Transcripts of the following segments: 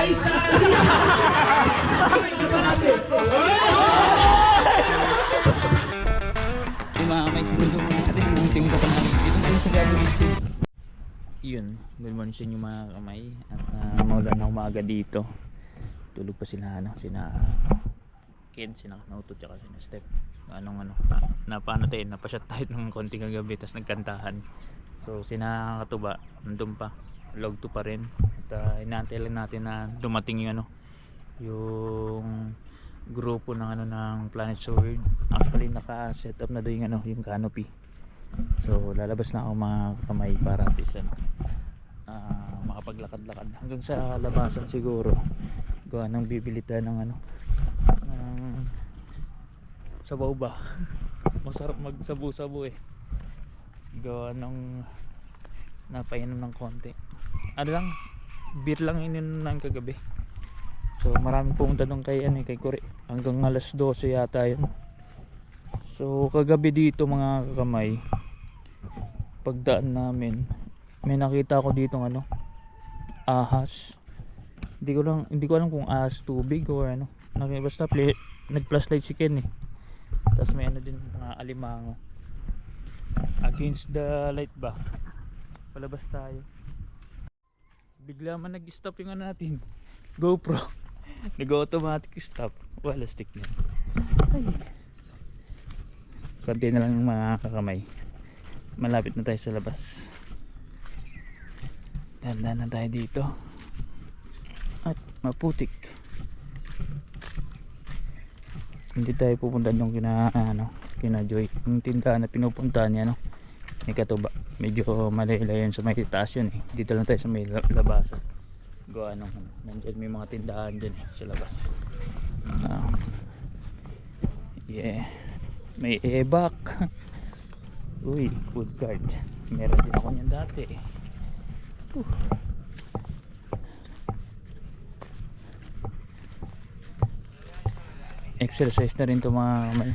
guys! Yung mga may sinundo mga natin, yung team ko pa namin. Dito tayo sa gagawin. Yun, good morning sa inyo mga kamay. At maulan na umaga dito. Tulog pa sila, sina Kid, sina Nautot, tsaka sina Step. Napaano tayo, napasyat tayo ng konting kagabi, tapos nagkantahan. So sina Katuba, nandun pa, log 2 pa rin. At inaantay lang natin na dumating yung yung grupo ng ng Planet Sword. Actually naka-set up na doon yung canopy. So lalabas na ako mga kamay para at least makapaglakad-lakad hanggang sa labasan siguro. Gawa ng bibili tayo ng ng sabaw ba. Masarap magsabu-sabu eh. Gawa ng napainom ng konti. Beer lang ininom namin kagabi. So maraming pumunta doon kay kay Kuri. Hanggang alas 12 yata yun. So kagabi dito mga kakamay, pagdaan namin, may nakita ako dito ahas. Hindi ko alam kung ahas tubig o basta nag-flashlight si Ken eh. Tapos may din mga alimango. Against the light ba? Palabas tayo. Bigla man nag-stop yung natin. GoPro. Nag-automatic stop. Wala stick na. Ay. Konti na lang mga kakamay. Malapit na tayo sa labas. Tandaan na tayo dito. At maputik. Hindi tayo pupunta nung kina Joy. Yung tindahan na pinupuntahan niya ni Katuba. Medyo malayo-layo sa may taas yun eh. Dito lang tayo sa may labasan. Gawa nandiyan may mga tindahan dyan sa labas. Yeah, may ebak. Uy, food card. Meron din ako niyan dati. Exercise na rin to mga kamay.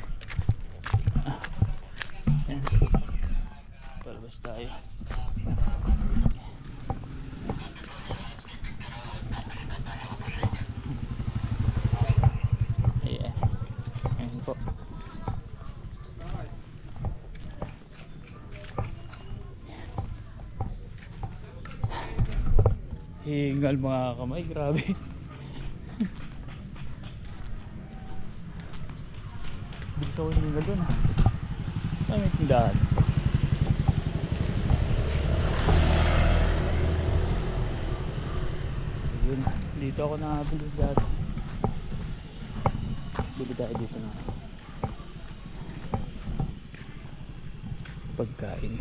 Palabas tayo. Hingal mga kamay, grabe. Bilis ako hingal doon may tindahan. Yun, dito ako nakabili dati. Bili tayo dito na pagkain.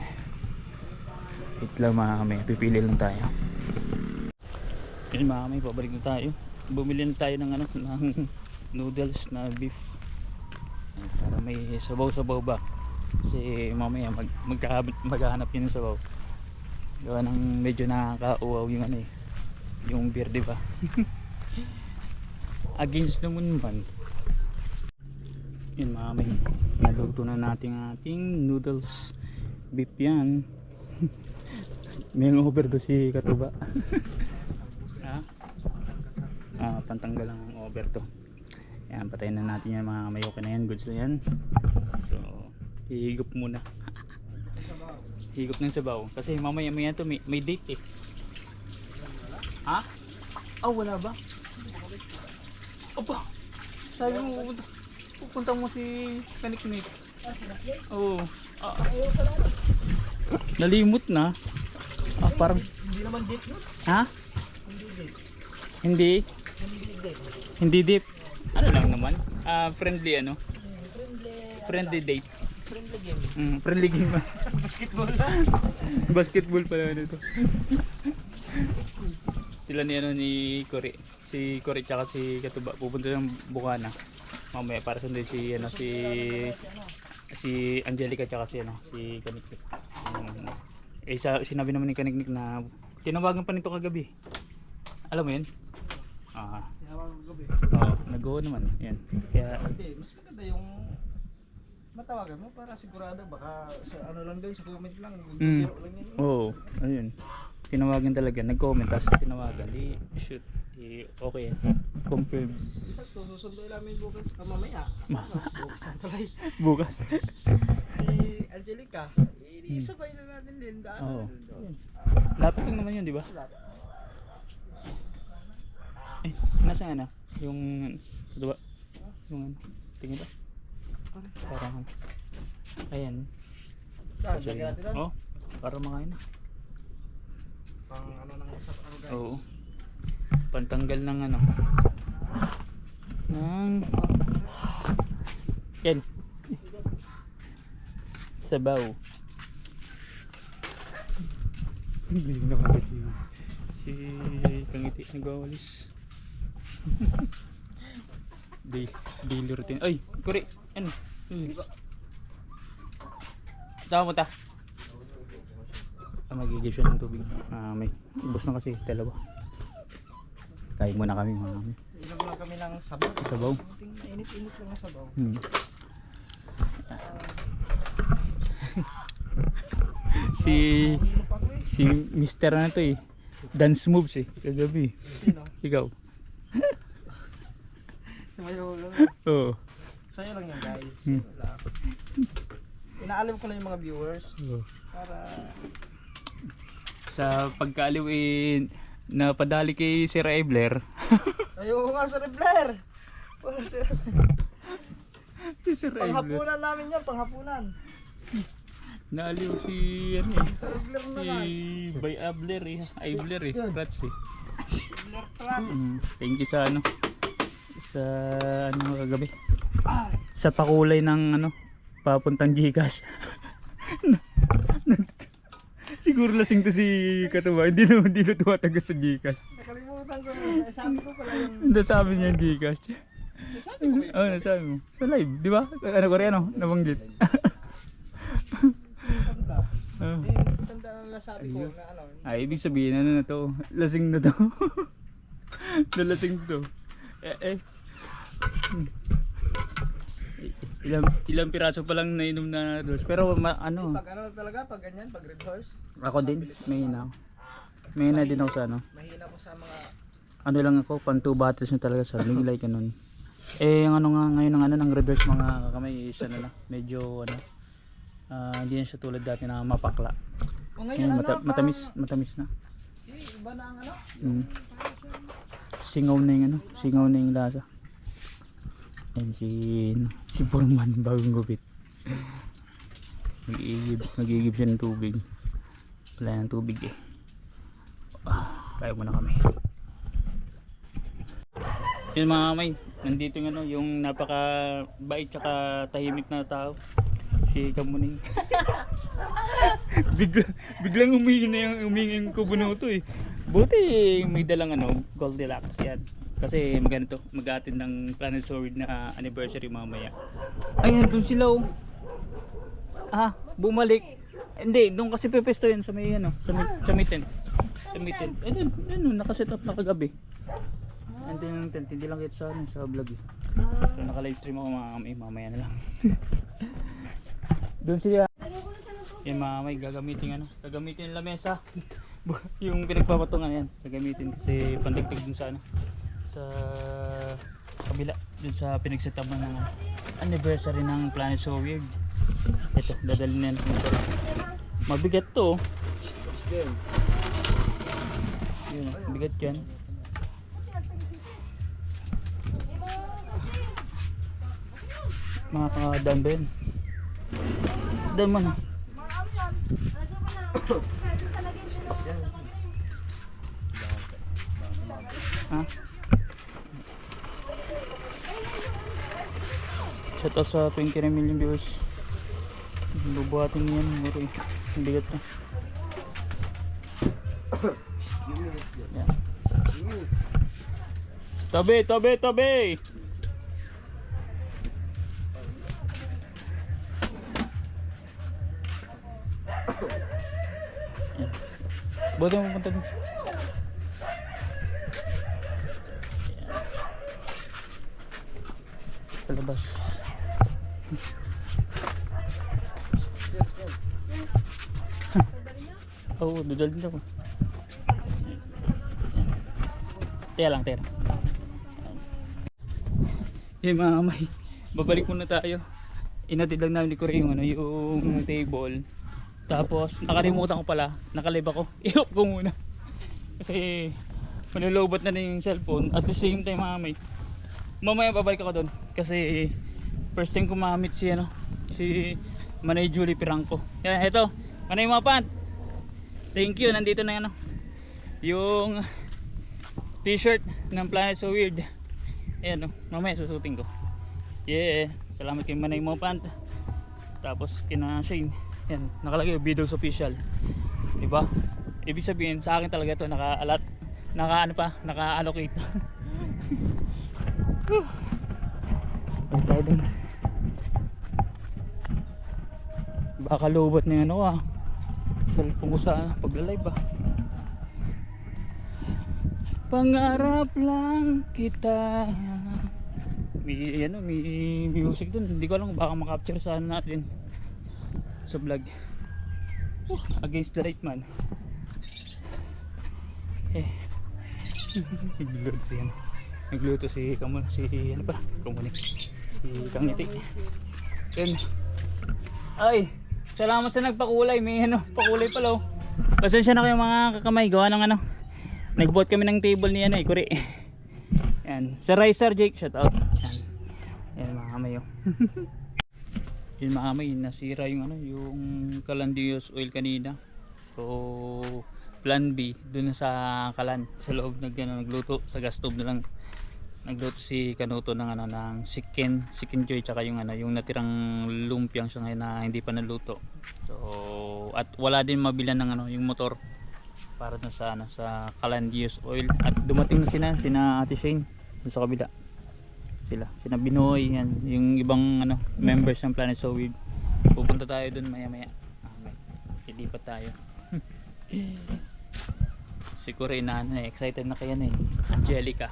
Wait lang mga kamay, pipili lang tayo. Yun mga kamay, pabalik na tayo. Bumili na tayo ng ng noodles na beef para may sabaw-sabaw ba, kasi mamaya maghahanap yun ng sabaw. Gawa ng medyo nakakauaw yung yung beer, diba? Against naman man. Yun mga kamay, naluto na natin ating noodles beef yan. May overdose si Katuba. Pantanggal lang ang over to. Yan, patayin na natin yan mga kamay. Okay na yan, goods na yan. So hihigop muna. Higop ng sabaw kasi mamaya to may date eh. Ha? Wala ba? Opa, sabi mo pupunta mo si Kaniknik. Nalimot na. Parang Hindi naman date yun. ha? Hindi date. Hindi date. Hindi deep. Ano lang naman? Friendly friendly date. Friendly game. Friendly game. Basketball. Basketball pala nito. Sila ni Cory. Si Cory tsaka si Katuba pupunta ng Bukana. Mamaya para sundin si Angelica tsaka si Kaniknik. Sinabi naman ni Kaniknik na tinawagan pa nito kagabi. Alam mo yun? Tinawagan ko gabi. Nag-go naman. Yan. Kaya Hindi, mas maganda yung matawagan mo para sigurado baka sa lang din sa comment lang. Video lang yan. ayun. tinawagan talaga, nag-comment tapos tinawagan, di shoot, okay yan, confirm. Sakto, susunduin namin bukas mamaya. Bukas ang tuloy. Bukas. Si Angelica, isabay na natin din. Oo. Daan doon. Lapit lang naman yun, di ba? Eh, nasa ano? Yung, ito ba? Yung ano? Tingin ba? Parang, ayan. Daan, So, lagyan natin doon. oh, para makain na. Pang ano nang usap ano guys. Oo. Pantanggal ng ano. Ng, yan. Sabaw. Hindi na kasi si Kangiti nagwawalis. Daily routine. Ay, kuri. Ano? Sama mo ta. Magigil siya ng tubig. May ubos na kasi dalawa. Kain muna kami mga kami. Inom lang kami ng sabaw. Sabaw. Mainit-init lang ang sabaw. Si Ano pa ko eh? si Mr. ano to eh. Dance moves eh. Kagabi. Sino? Ikaw. Sumayo lang. Oo. Sa'yo lang yan guys. Hmm. Wala. Inaalam ko lang yung mga viewers. Oo. Para Sa pagkaaliw eh napadali kay Sir Ebler. ayoko nga sa Rebler. Wala sir. Si Sir Ebler. Panghapunan namin yan, panghapunan. Naaliw si ano eh. Sa Rebler Si naman. Bay Abler eh. Abler eh. Rats eh. Rebler Trans. Thank you sa ano. Sa ano kagabi. Sa pakulay ng ano papuntang Gcash. Siguro lasing to si Katuwa. Hindi na tumatagas sa Gcash. Nakalimutan ko yun. Sabi ko pala yung... Nasabi niya yung Gcash. Sabi ko yun. Oo, nasabi mo. Sa live, di ba? Ano ko rin ano? Nabanggit. Tanda. Ah. Tanda na nasabi ko na ano. Ay, ibig sabihin, ano na to? Lasing na to. Nalasing to. Ilang piraso pa lang nainom na dos. Pero ano, Pag ano talaga, pag ganyan, pag red horse, ako din, mahina ako. Mahina din ako sa ano. mahina ko sa mga... Ano lang ako, pan 2 bottles na talaga sa Big like ganun. Eh, yung ano nga ngayon ng ano ng reverse mga kakamay is ano na, medyo ano, hindi na siya tulad dati na mapakla. O Ngayon, ngayon ano, matamis na. iba na ang ano. Singaw na yung ano, singaw na yung lasa. Yan si Foreman bagong gupit. Nag-iigib siya ng tubig. Wala ng tubig eh. Kaya muna kami. Yun mga kamay, nandito yung ano, yung napaka bait tsaka tahimik na tao. Si Kamuning. Biglang humingi yung kubunuto eh. Buti may dalang ano, Goldilocks yan. Kasi magano to, mag-attend ng Planet Sword na anniversary mamaya. Ayun, doon sila oh. Bumalik. Hindi, doon kasi pepesto yun sa may ano, sa may tent. Sa may tent. Ayun, nakaset up na kagabi. Andun yung tent, hindi lang kita sa ano, sa vlog eh. So naka-live stream ako mga kamay, mamaya na lang. Doon sila. Yan mga kamay, gagamitin yung lamesa. Yung pinagpapatungan yan, gagamitin kasi pandagdag dun sa ano, sa kabila, dun sa pinagsetupan ng anniversary ng Planet So Weird. Ito, dadalhin na yan. Mabigat to. Yun, bigat yan. Mga kakadaan ba yun? Dahil mo na. Ha? Shout out sa 29 million viewers. Bubuhatin niyan, muro eh. Ang bigat na. Yan. Tabi! Yan. Buti mo punta dun. Palabas. Oo, dudal din ako. Teka lang, teka. Yung mga may, babalik muna tayo. Inatid lang namin ni Corey yung, yung table. Tapos nakalimutan ko pala, nakalive ako. I-off ko muna. Kasi manulobot na rin yung cellphone. At the same time mamaya babalik ako doon. Kasi first time ko ma-meet si Manay Julie Pirangco. Yan, ito. Manay Mapan. Thank you, nandito na yung t-shirt ng Planet So Weird. Ayan mamaya susutin ko. Yeah, salamat kay Manay Mapan. Tapos kina Shane. Yan, nakalagay Beatles Official. Diba? Ibig sabihin sa akin talaga ito naka-allocate. Ay tayo dun. Baka lubot na yung cellphone ko sa pagla-live Pangarap lang kita. May music dun. Hindi ko alam baka makapture saan natin sa vlog. Against the right man. Nagluto si Kamon, si Kangiti. Yun. Ay, salamat sa nagpakulay. May pakulay pala Pasensya na kayo mga kakamay. Gawa ng nagbuhat kami ng table ni Kuri. Yan. Sa Riser Jake, shout out. Yan mga kamay Yun mga kamay, nasira yung yung Calandios oil kanina. So plan B dun sa kalan sa loob nagluto sa gas stove na lang. Nagluto si Kanuto ng ng chicken joy tsaka yung yung natirang lumpiang siya ngayon na hindi pa naluto. So at wala din mabilan ng yung motor para dun sa sa Calandios oil. At dumating na sina Ate Shane dun sa kabila. Sina Binoy yan, yung ibang members ng Planet So Weird. Pupunta tayo dun maya. Ilipat tayo. Si Corey excited na kaya Angelica.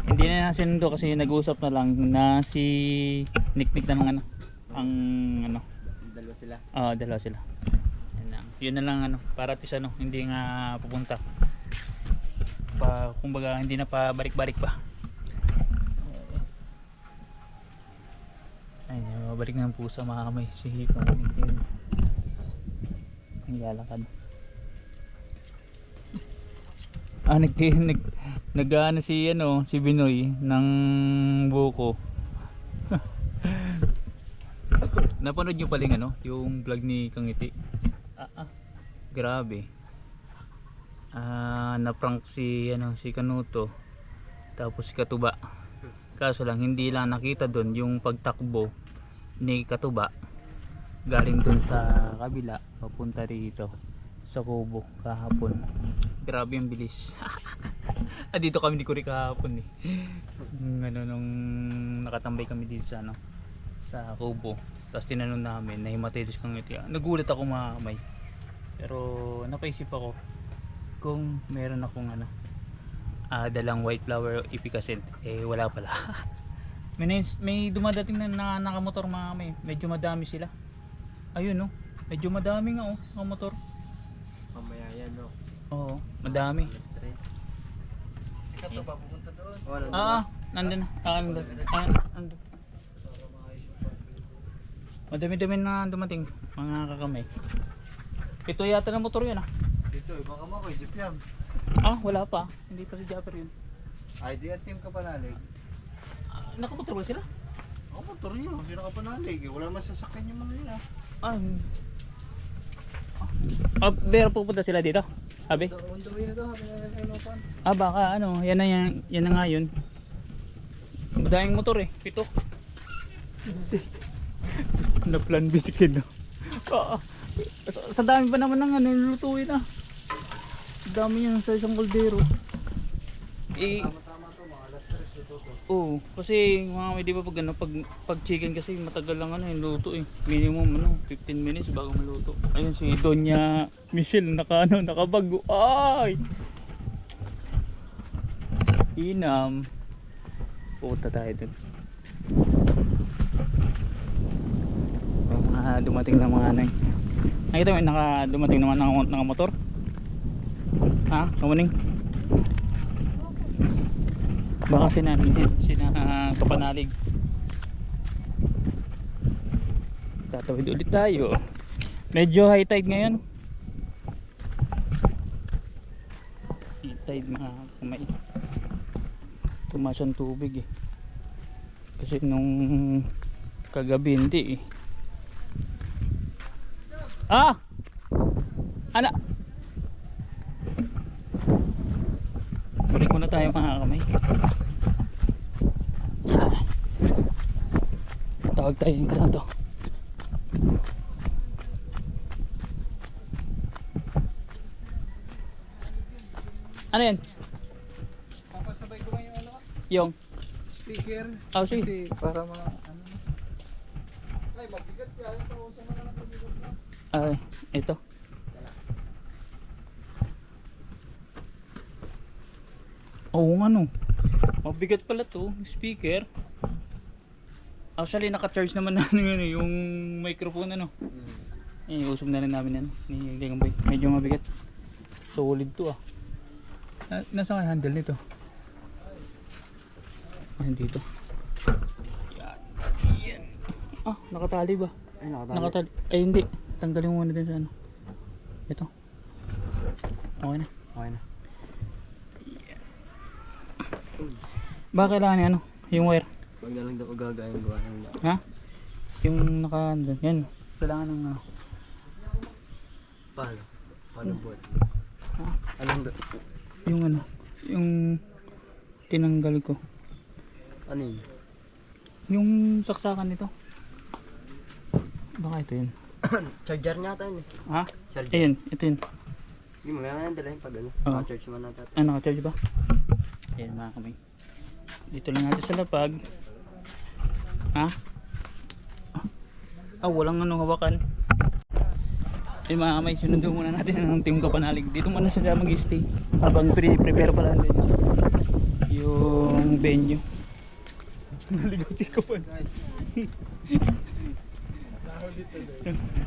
Hindi na nasinundo kasi nag-usap na lang na si Nick na ng Dalawa sila. Dalawa sila. Yun na lang para at least hindi nga pupunta. Kumbaga hindi na pa balik-balik pa. Ay, mabalik ng pusa mga kamay. Si Nick ang lalakad. Nag-ano si Binoy ng buko. Napanood nyo paling yung vlog ni Kangiti. Grabe. Na-prank si Kanuto. Tapos si Katuba. Kaso lang hindi lang nakita doon yung pagtakbo ni Katuba galing doon sa kabila papunta rito sa Kubo kahapon. Grabe ang bilis. Dito kami ni Kuri kahapon nung nakatambay kami dito sa Kubo. Tapos tinanong namin, nahimatay doon kang iti. Nagulat ako mga kamay. Pero napaisip ako kung meron akong dalang white flower ipicacent. Wala pala. may dumadating na nakamotor mga kamay. Medyo madami sila. Ayun medyo madami nga nakamotor. Mamaya yan Oo, madami. Stress. Ikaw ba pupunta doon? Nandun. Nandun. Madami-dami na dumating mga kakamay. Ito yata na motor yun Dito, baka mo ako jeep yan. Wala pa. Hindi pa si Japper yun. Ay, di ang team ka panalig. Nakamotor ba sila? Motor yun. Hindi nakapanalig. Wala masasakyan yung mga yun Pero pupunta sila dito? Sabi? On the way na to, sabi na kay Lopan. Baka yan na nga yun. Madaming motor 7. Na plan bisikin sa dami pa naman ng lulutuin dami yan sa isang kaldero. Tama to, mga alas 3 luto. Kasi mga may di ba pag chicken kasi matagal lang yung luto minimum 15 minutes bago maluto. Ayun si Donya Michelle nakabago. Ay inam pupunta tayo dun. Dumating na mga nakita mo dumating naman naka motor. Kamaning Baka Kapanalig. Tatawid ulit tayo. Medyo high tide ngayon. High tide mga kamay. Tumaas ang tubig eh. Kasi nung kagabi hindi eh. Ah! Ana! Balik muna tayo mga kamay. Tawag tayo yung kanto. Ano yan? Papasabay ko lang yung ano, Yung? speaker. Oh, sige. Kasi para ano. Ay, mabigat yan. Pausan na lang mabigat na. Ay, ito. Oo nga no. Mabigat pala to, speaker. Actually naka-charge naman na yung microphone ano. Usog na rin namin yan ni Gagambay. Medyo mabigat. Solid to ah. Nasa nga handle nito? Ayan dito. Yan. Yan. Ah, nakatali ba? Ay, Nakatali. Ay hindi. Tanggalin mo muna din sa ano. Ito. Okay na. Okay na. Baka kailangan ni ano? Yung wire. Huwag na lang daw gagayin gawa ng Ha? Yung naka andun. Yan. Kailangan ng ano. Paano? Paano buhat? Ha? Anong Yung ano. Yung tinanggal ko. ano yun? Yung saksakan nito. Baka ito yun. Charger niya tayo eh. Ha? Charger. Ayun. Ito yun. Hindi mo kailangan dalhin pag ano. Oo. Charge mo na tayo. Ah, naka-charge ba? Ayan mga kamay. Dito lang natin sa lapag. Ha? Ah, walang ano hawakan. Ayan mga kamay, sunundo muna natin ang Team Kapanalig. Dito muna sila mag-stay. Habang prepare pala din yung venue. Naligaw si Kapan.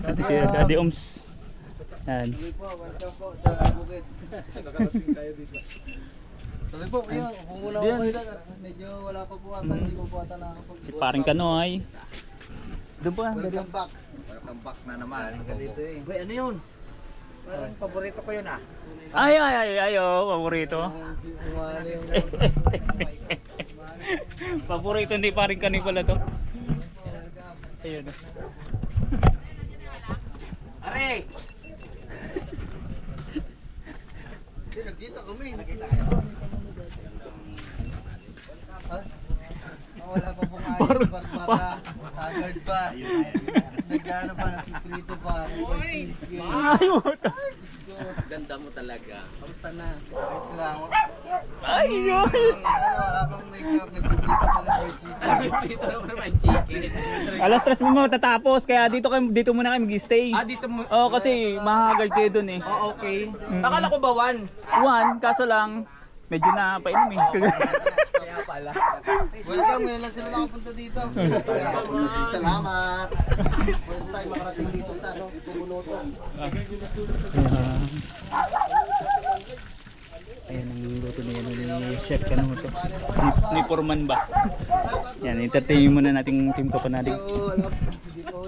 Si Daddy Oms. Yan. Tuloy po, welcome po sa bukid. Nakarating tayo dito. Tuloy po, kayo, pumuna ko kayo doon. Medyo wala pa po ata, hindi po po ata nakakapag. Si paring Kanoy. Doon po ah. Welcome back. Welcome back na naman. Galing ka dito eh. Uy, ano yun? Parang paborito ko yun ah. Ay, paborito. Umali yung Paborito hindi paring Kanoy pala to. Ayun. Are! Hindi, nagkita kami. Ha? Wala pa pong ayos sa barbara. Agad pa. Nagano pa, napiprito pa. Ay, puta. Ganda mo talaga. Kamusta na? Ayos lang. Ay, yun. Wala pang makeup, nagpiprito pa lang for chicken. Dito naman naman chicken. Alas 3 mo matatapos kaya dito muna kayo mag-stay. Dito mo. Oo, kasi mahagal kayo dun eh. Oh, okay. Akala ko ba one? Kaso lang medyo na painom eh. Kaya pala. Welcome, ngayon lang sila nakapunta dito. Salamat. First time makarating dito sa Bumunoto. Ayan ang luto na yan ni Chef Kanuto. Ni Foreman ba? Yan, entertain muna nating Team Kapanalig.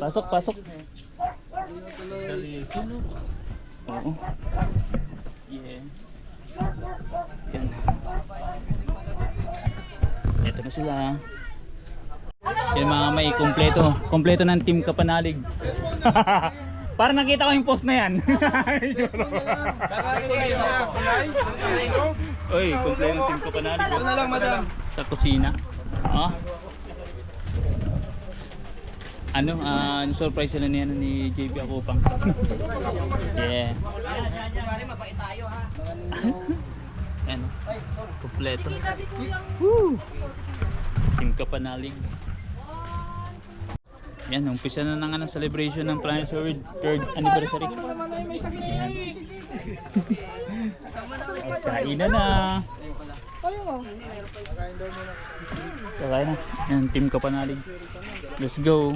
Pasok. Oo. Yeah. Yan. Ito na sila. Yan mga may kompleto ng Team Kapanalig. Para nakita ko yung post na yan. Uy, kompleto ng Team Kapanalig. Ito na lang, madam. Sa kusina. Surprise sila ni JP Akupang. Yeah. Ano? Kompleto. Woo! Team Kapanalig. Yan, umpisa na ng celebration ng Planet Sword 3rd anniversary. Yan. Kainan na. Kakain na. Yan, Team Kapanalig. Let's go.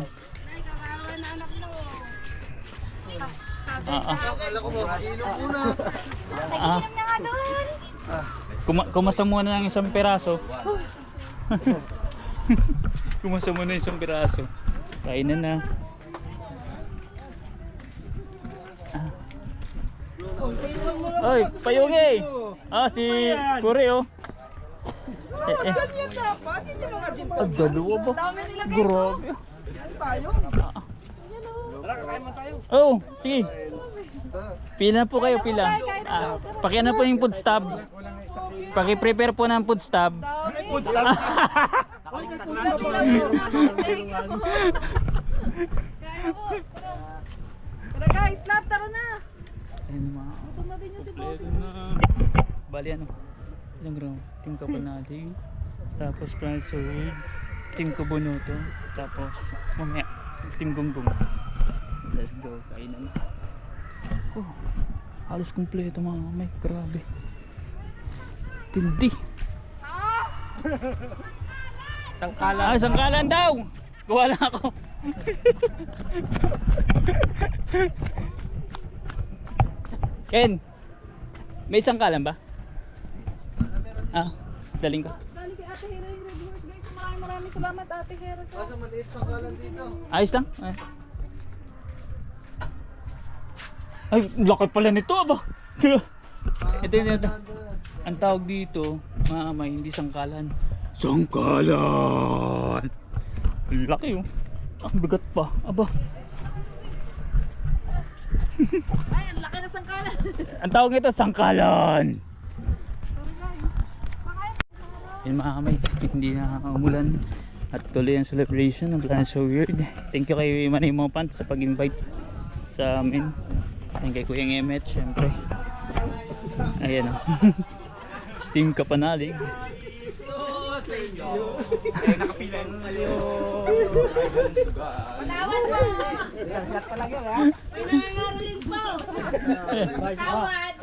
Akala ko ba, inom muna. Nagiinom na nga doon. Kumasa muna ng isang piraso. Kumasa muna isang piraso. Kainan na. Oy, payungi! Ah, si Kuri oh. Ang dalawa ba? Grabe. Oh, sige. Pila po kayo, pila. Pakiano po yung food stab. Paki-prepare po ng food stab. Food stamp. Tara guys, lap, tara na. Ayun mga. Gutom na din yung si Boss. Bali ano? Isang gram. Team Kapanali. Tapos Francis Wade. Team Kubunuto. Tapos mamaya. Team Gunggong. Let's go. Kainan na. Oh, halos kumpleto mga kamay. Grabe. Tindi. Sangkalan. Ah, sangkalan daw. Gawa lang ako. Ken, may sangkalan ba? Ah, daling ka. Galing kay Ate Hera yung Red Horse guys. Maraming salamat Ate Hera sa... Kaso maliit pa kalan dito. Ayos lang. Ay, laki pala nito ba? Ito yun. Ang tawag dito, mga amay, hindi sangkalan. Sangkalan! Ang laki oh. Ang bigat pa. Aba. Ay, ang laki na sangkalan. Ang tawag nito, sangkalan! Yun mga kamay, hindi na umulan. At tuloy ang celebration ng Planet So Weird. Thank you kay Manay Mopant sa pag-invite sa amin. Thank you kay Kuya Emet, syempre. Ayan o. Team Kapanalig. Nakapila yung aliyo. Panawan mo! Isang shot pa lang yun ha. Tawad!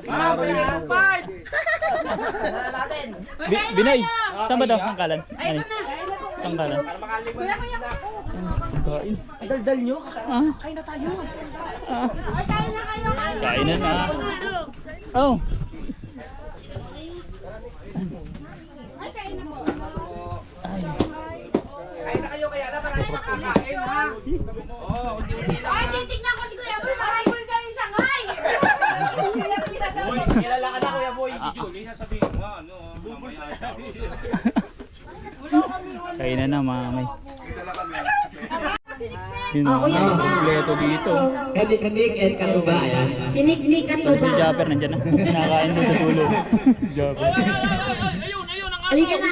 Binay, saan ba daw sangkalan? Ay, sangkalan. Pagkain. Ay, daldal nyo. Ah, Kain na tayo. ah. Ay, kain na kayo! Kain na na. Oh. Ay, kain na po! Ay. Kain na kayo kaya na marami makakain ha. Oo, hindi lang. Ay, titignan ko si Kuya Boy! Maray ko sa yung Shanghai! Boy, kilala ka na Kuya Boy. Julie, sasabihin mo ano. Kain na na mga may. Yun mga kompleto dito. Kanik-kanik at katuba, ayan. Siniknik at Si Japper nandyan na. Nakakain doon sa dulo. Japper. Halika na!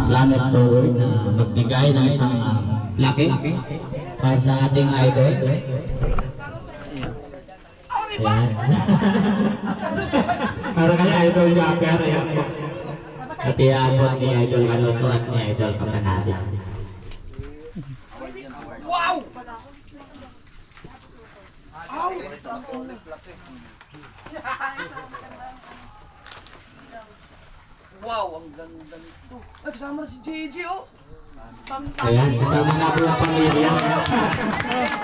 Planet Soul na magbigay ng isang plaque para sa ating idol. Ayan. Para kay Idol Japper, ayan po. At iabot ni Idol Kanuto at ni Idol Kapanali. Wow, ang ganda nito. Ay, kasama na si JJ oh. Ayan, kasama na po ang pamilya.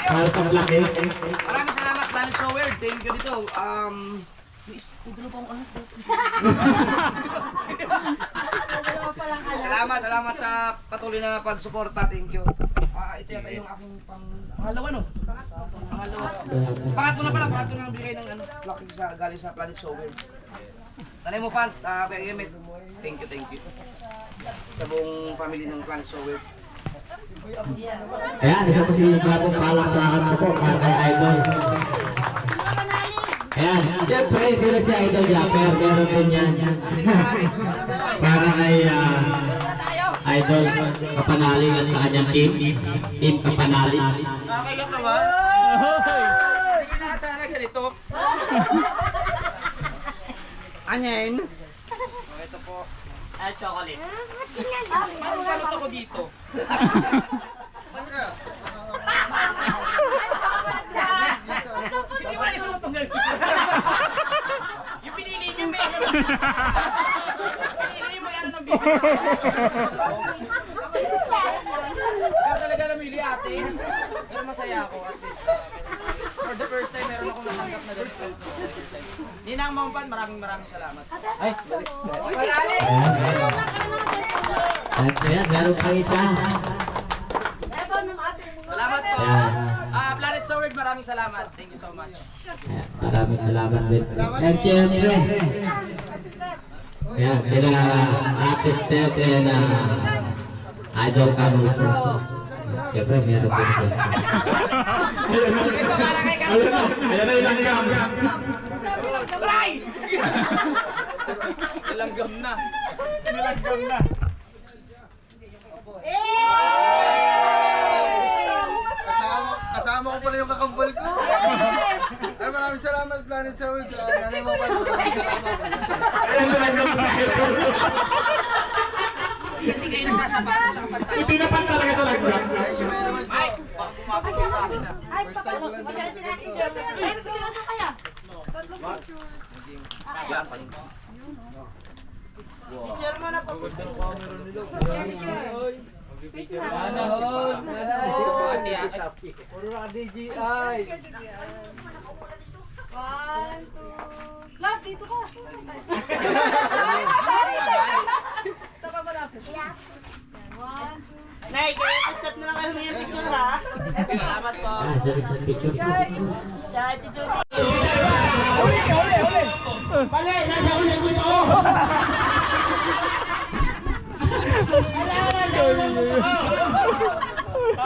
Para sa plaque. Maraming salamat, Planet Shower. Thank you dito. Salamat sa patuloy na pagsuporta. Thank you. Ito yata yung aking pangalawa no? Pangalawa. Pangatlo na ang bigay ng plaque galing sa Planet Shower. Tanay mo fan, Kuya Emet. Thank you. Sa buong family ng Planet Shower. Ayan, isa po si bagong palakpakan ko po para kay Idol. Ayan, siyempre, hindi na si Idol Japper, meron din yan. Para kay Idol Kapanalig at sa kanyang team Kapanalig. Nakakaiyak naman. Hindi na sana ganito. Anyan. Ito po. Ay, chocolate. Paano balot ako dito? Hindi mo na isuot ang ganito. Yung pinili niyo may pinili mo yan ng bibig. Pero talaga namili ate. Pero masaya ako at least. for the first time, meron akong natanggap na ganito. Ninang Mampan, maraming salamat. Ay, balik. At kaya, meron pang isa. Salamat po. Ayan. Planet Sword, maraming salamat. Thank you so much. Ayan, maraming salamat din. And syempre, ayan, sila Ate Steph and Idol Kanuto. Siyempre, meron din siya. Ito para kay Kanuto. Ayan na yung langgam. Try! Nilanggam na. Kasama ko pala yung kakambal ko. Ay, maraming salamat, Planet Sound. Nanay mo pa, maraming salamat. Ayan na langgam sa Idol. Kasi kayo nagsasabato sa kapantalo. Hindi naman talaga sa langgam. Ay, siya may naman po. Mike, baka bumabot ka sa akin ah. First time ko lang din. Yan, paling. One, two. Love, dito ka. Sorry. Sa pa malapit. Yan, one, two. Nay, kaya step na lang kayo may picture ha. Salamat po. Sa picture. Tsaka si Judy. Mali! Nasa ulit mo ito!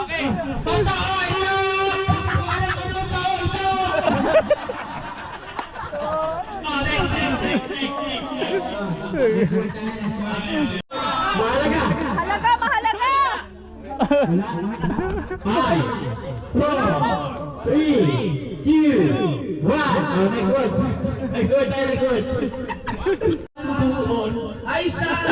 Okay. Totoo ito! Alam ko totoo ito! Mahalaga! Mahalaga! 5, 4, 3, 2, 1. Oh, next word. Next word tayo, next word. Ay, sana!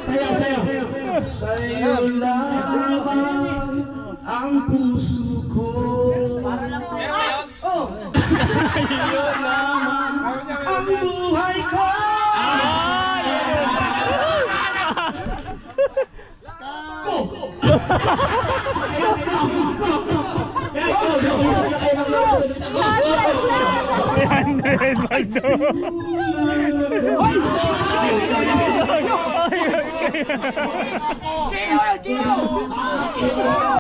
Sayo, sayo. Sa'yo lamang ang puso ko. Oh! Sa'yo lamang ang buhay ko. Yan,